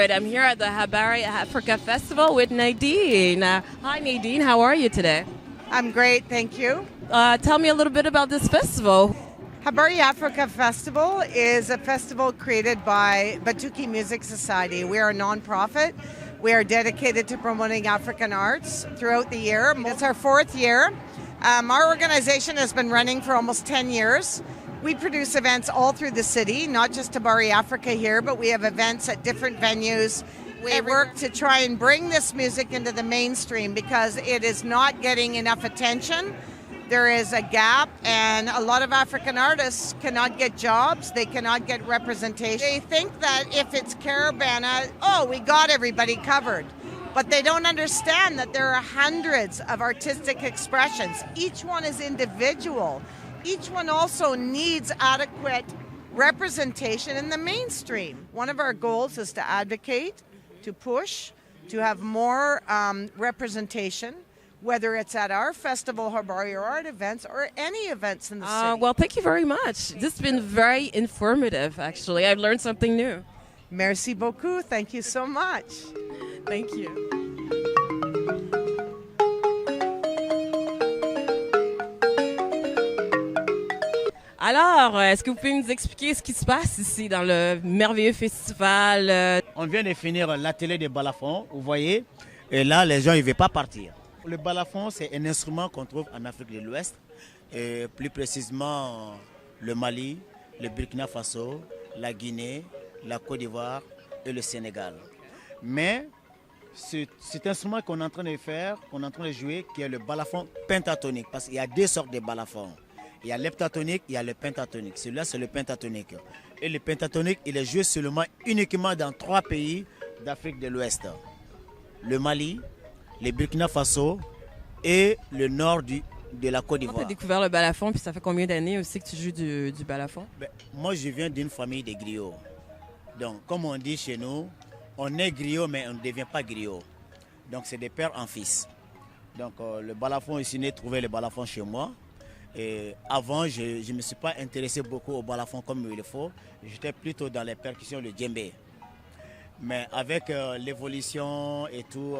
good. I'm here at the Habari Africa Festival with Nadine. Hi, Nadine. How are you today? I'm great, thank you. Tell me a little bit about this festival. Habari Africa Festival is a festival created by Batuki Music Society. We are a nonprofit. We are dedicated to promoting African arts throughout the year. It's our fourth year. Our organization has been running for almost 10 years. We produce events all through the city, not just Habari Africa here, but we have events at different venues. We work to try and bring this music into the mainstream because it is not getting enough attention. There is a gap, and a lot of African artists cannot get jobs. They cannot get representation. They think that if it's Caribana, we got everybody covered. But they don't understand that there are hundreds of artistic expressions. Each one is individual. Each one also needs adequate representation in the mainstream. One of our goals is to advocate, to push, to have more representation, whether it's at our festival, Habari or art events, or any events in the city. Well, thank you very much. This has been very informative, actually. I've learned something new. Merci beaucoup. Thank you so much. Thank you. Alors, est-ce que vous pouvez nous expliquer ce qui se passe ici dans le merveilleux festival? On vient de finir l'atelier de balafon, vous voyez, et là, les gens ne veulent pas partir. Le balafon, c'est un instrument qu'on trouve en Afrique de l'Ouest, et plus précisément le Mali, le Burkina Faso, la Guinée, la Côte d'Ivoire et le Sénégal. Mais cet instrument qu'on est en train de faire, qu'on est en train de jouer, qui est le balafon pentatonique, parce qu'il y a deux sortes de balafons. Il y a l'heptatonique, il y a le pentatonique. Celui-là, c'est le pentatonique. Et le pentatonique, il est joué uniquement dans 3 pays d'Afrique de l'Ouest. Le Mali, le Burkina Faso et le nord de la Côte d'Ivoire. Tu as découvert le balafon, puis ça fait combien d'années aussi que tu joues du balafon? Moi, je viens d'une famille de griots. Donc, comme on dit chez nous, on est griot, mais on ne devient pas griot. Donc, c'est des pères en fils. Donc, le balafon, ici, j'ai trouvé le balafon chez moi. Et avant, je ne me suis pas intéressé beaucoup au balafon comme il le faut. J'étais plutôt dans les percussions, le djembé. Mais avec l'évolution et tout,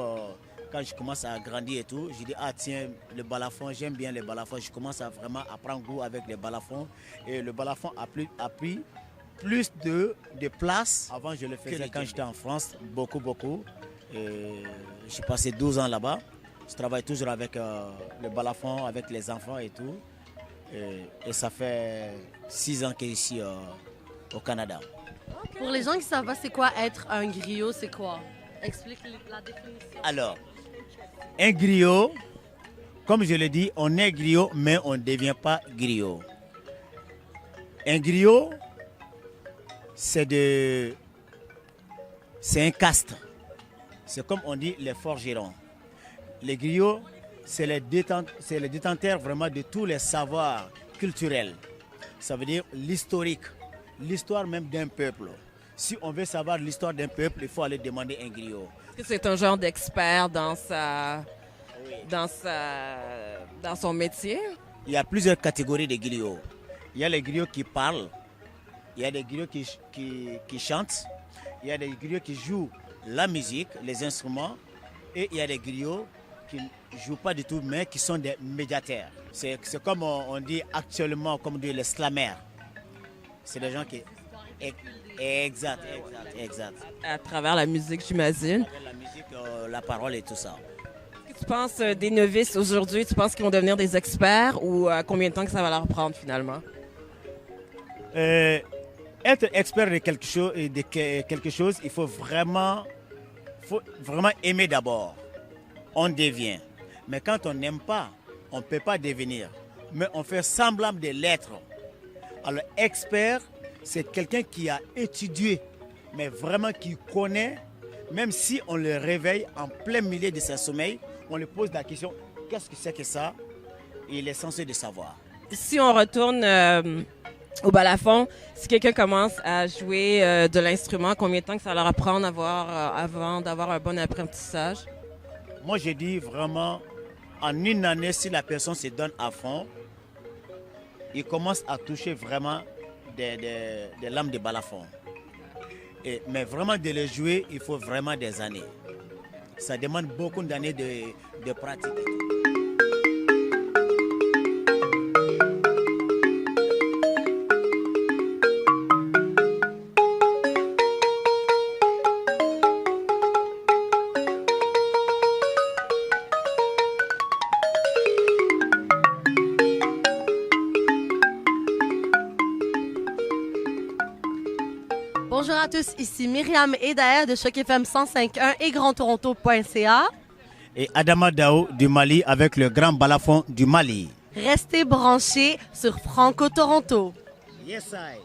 quand je commence à grandir et tout, je dis tiens, le balafon, j'aime bien le balafon. Je commence à vraiment à prendre goût avec le balafon. Et le balafon a pris plus de place. Avant, je le faisais quand j'étais en France, beaucoup. J'ai passé 12 ans là-bas. Je travaille toujours avec le balafon, avec les enfants et tout. Et ça fait 6 ans que je suis ici au Canada. Pour les gens qui ne savent pas c'est quoi être un griot, c'est quoi? Explique la définition. Alors, un griot, comme je l'ai dit, on est griot, mais on ne devient pas griot. Un griot, c'est un caste. C'est comme on dit les forgerons. Les griots, c'est les détenteurs vraiment de tous les savoirs culturels. Ça veut dire l'historique, l'histoire même d'un peuple. Si on veut savoir l'histoire d'un peuple, il faut aller demander un griot. Est-ce que c'est un genre d'expert dans son métier? Il y a plusieurs catégories de griots. Il y a les griots qui parlent, il y a des griots qui chantent, il y a des griots qui jouent la musique, les instruments, et il y a des griots qui ne jouent pas du tout, mais qui sont des médiateurs. C'est comme on dit actuellement, comme on dit les slammers. C'est des gens qui... Exact. À travers la musique, j'imagine. La musique, la parole et tout ça. Qu'est-ce que tu penses des novices aujourd'hui? Tu penses qu'ils vont devenir des experts ou combien de temps que ça va leur prendre finalement? Être expert de quelque chose, il faut vraiment aimer d'abord. On devient. Mais quand on n'aime pas, on ne peut pas devenir. Mais on fait semblant de l'être. Alors, expert, c'est quelqu'un qui a étudié, mais vraiment qui connaît, même si on le réveille en plein milieu de son sommeil, on lui pose la question, qu'est-ce que c'est que ça? Et il est censé de savoir. Si on retourne au balafon, si quelqu'un commence à jouer de l'instrument, combien de temps que ça leur prend avant d'avoir un bon apprentissage? Moi, je dis vraiment, en une année, si la personne se donne à fond, il commence à toucher vraiment des lames de balafon. Mais vraiment de le jouer, il faut vraiment des années. Ça demande beaucoup d'années de pratique. Bonjour à tous, ici Myriam Edaer de Choc FM 105.1 et grandtoronto.ca. Et Adama Dao du Mali avec le Grand Balafon du Mali. Restez branchés sur Franco Toronto. Yes, I.